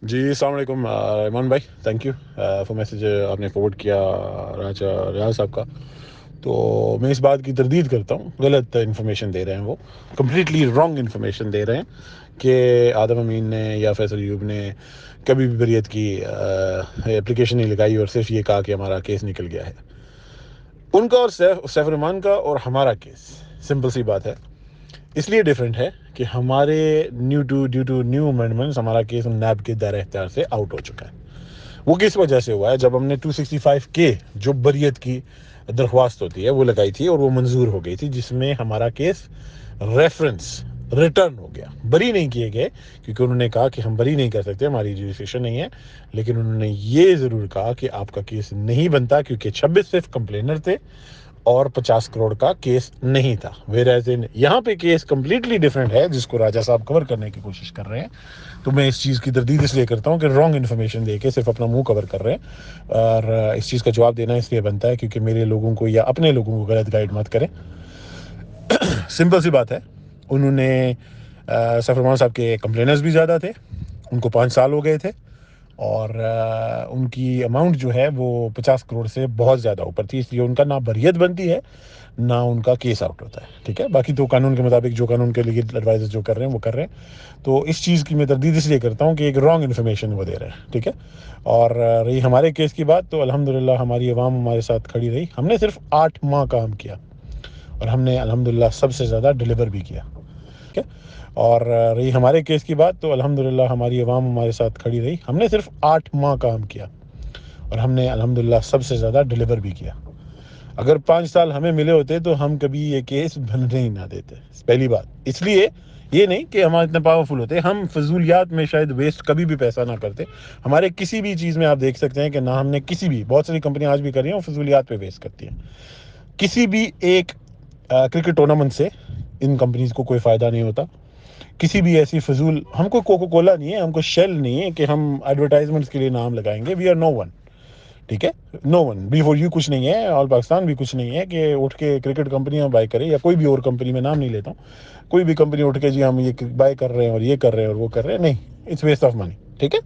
جی السلام علیکم ایمان بھائی، تھینک یو فار میسیج آپ نے فارورڈ کیا ریاض صاحب کا. تو میں اس بات کی تردید کرتا ہوں، غلط انفارمیشن دے رہے ہیں، وہ کمپلیٹلی رانگ انفارمیشن دے رہے ہیں کہ آدم امین نے یا فیصل ایوب نے کبھی بھی بریت کی اپلیکیشن نہیں لگائی اور صرف یہ کہا کہ ہمارا کیس نکل گیا ہے. ان کا اور سیف الرحمان کا اور ہمارا کیس سمپل سی بات ہے. اس لیے ڈیفرنٹ ہے کہ ہمارے ڈیو ٹو نیو امینڈمنٹس ہمارا کیس نیب کے دائرہ اختیار سے آؤٹ ہو چکا ہے. وہ کس وجہ سے ہوا ہے؟ جب ہم نے 265 جو بریت کی درخواست ہوتی ہے وہ لگائی تھی اور وہ منظور ہو گئی تھی، جس میں ہمارا کیس ریفرنس ریٹرن ہو گیا. بری نہیں کیے گئے کیونکہ انہوں نے کہا کہ ہم بری نہیں کر سکتے، ہماری جوڈیشن نہیں ہے، لیکن انہوں نے یہ ضرور کہا کہ آپ کا کیس نہیں بنتا کیونکہ 26 صرف کمپلینر تھے اور 50 کروڑ کا کیس نہیں تھا. ویئرایز یہاں پہ کیس کمپلیٹلی ڈفرینٹ ہے جس کو راجہ صاحب کور کرنے کی کوشش کر رہے ہیں. تو میں اس چیز کی تردید اس لیے کرتا ہوں کہ رانگ انفارمیشن دے کے صرف اپنا منہ کور کر رہے ہیں، اور اس چیز کا جواب دینا اس لیے بنتا ہے کیونکہ میرے لوگوں کو یا اپنے لوگوں کو غلط گائیڈ مت کریں. سمپل سی بات ہے، انہوں نے سیف الرحمان صاحب کے کمپلینرز بھی زیادہ تھے، ان کو 5 سال ہو گئے تھے، اور ان کی اماؤنٹ جو ہے وہ 50 کروڑ سے بہت زیادہ اوپر تھی، اس لیے ان کا نہ بریت بنتی ہے نہ ان کا کیس آؤٹ ہوتا ہے. ٹھیک ہے، باقی تو قانون کے مطابق جو قانون کے لیگل ایڈوائزر جو کر رہے ہیں وہ کر رہے ہیں. تو اس چیز کی میں تردید اس لیے کرتا ہوں کہ ایک رانگ انفارمیشن وہ دے رہے ہیں. ٹھیک ہے، اور رہی ہمارے کیس کی بات تو الحمدللہ ہماری عوام ہمارے ساتھ کھڑی رہی. ہم نے صرف 8 ماہ کام کیا اور ہم نے الحمدللہ سب سے زیادہ ڈلیور بھی کیا. ٹھیک ہے، اور رہی ہمارے کیس کی بات تو الحمدللہ ہماری عوام ہمارے ساتھ کھڑی رہی. ہم نے صرف 8 ماہ کام کیا اور ہم نے الحمدللہ سب سے زیادہ ڈلیور بھی کیا. اگر 5 سال ہمیں ملے ہوتے تو ہم کبھی یہ کیس بننے ہی نہ دیتے. پہلی بات اس لیے یہ نہیں کہ ہم اتنے پاورفل ہوتے، ہم فضولیات میں شاید ویسٹ کبھی بھی پیسہ نہ کرتے. ہمارے کسی بھی چیز میں آپ دیکھ سکتے ہیں کہ نہ ہم نے کسی بھی، بہت ساری کمپنیاں آج بھی کر رہی ہیں وہ فضولیات پہ ویسٹ کرتی ہیں. کسی بھی ایک کرکٹ ٹورنامنٹ سے ان کمپنیز کو کوئی فائدہ نہیں ہوتا. کسی بھی ایسی فضول، ہم کو کوکو کولا نہیں ہے، ہم کو شیل نہیں ہے کہ ہم ایڈورٹائزمنٹس کے لیے نام لگائیں گے. We are no one. ٹھیک ہے، no one before you کچھ نہیں ہے، آل پاکستان بھی کچھ نہیں ہے کہ اٹھ کے کرکٹ کمپنیاں بائی کرے، یا کوئی بھی اور کمپنی میں نام نہیں لیتا ہوں، کوئی بھی کمپنی اٹھ کے جی ہم یہ بائی کر رہے ہیں اور یہ کر رہے ہیں اور وہ کر رہے ہیں، نہیں، اٹس ویسٹ آف منی. ٹھیک ہے،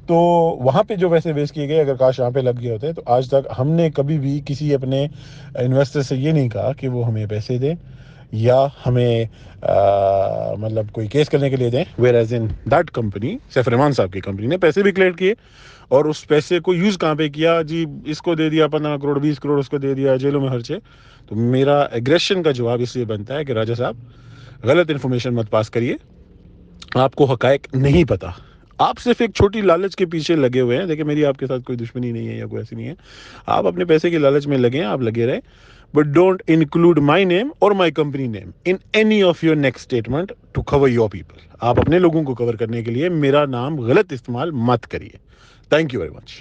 تو وہاں پہ جو پیسے ویسٹ کیے گئے، اگر کاش یہاں پہ لگ گئے ہوتے تو آج تک ہم نے کبھی بھی کسی اپنے انویسٹر سے یہ نہیں کہا کہ وہ ہمیں پیسے دیں یا ہمیں مطلب کوئی کیس کرنے کے لیے دیں. Where is in that company, Saif ur-Rahman sahab کی کمپنی نے پیسے بھی کلیکٹ کیے اور اس پیسے کو یوز کہاں پہ کیا؟ جی اس کو دے دیا 15 کروڑ 20 کروڑ اس کو دے دیا، جیلوں میں خرچے. تو میرا ایگریشن کا جواب اس لیے بنتا ہے کہ راجہ صاحب غلط انفارمیشن مت پاس کریے، آپ کو حقائق نہیں پتہ، آپ صرف ایک چھوٹی لالچ کے پیچھے لگے ہوئے ہیں. دیکھیں میری آپ کے ساتھ کوئی دشمنی نہیں ہے یا کوئی ایسی نہیں ہے، آپ اپنے پیسے کی لالچ میں لگے ہیں، آپ لگے رہے. But don't include my name or my company name in any of your next statement to cover your people. آپ اپنے لوگوں کو کور کرنے کے لیے میرا نام غلط استعمال مت کریے. Thank you very much.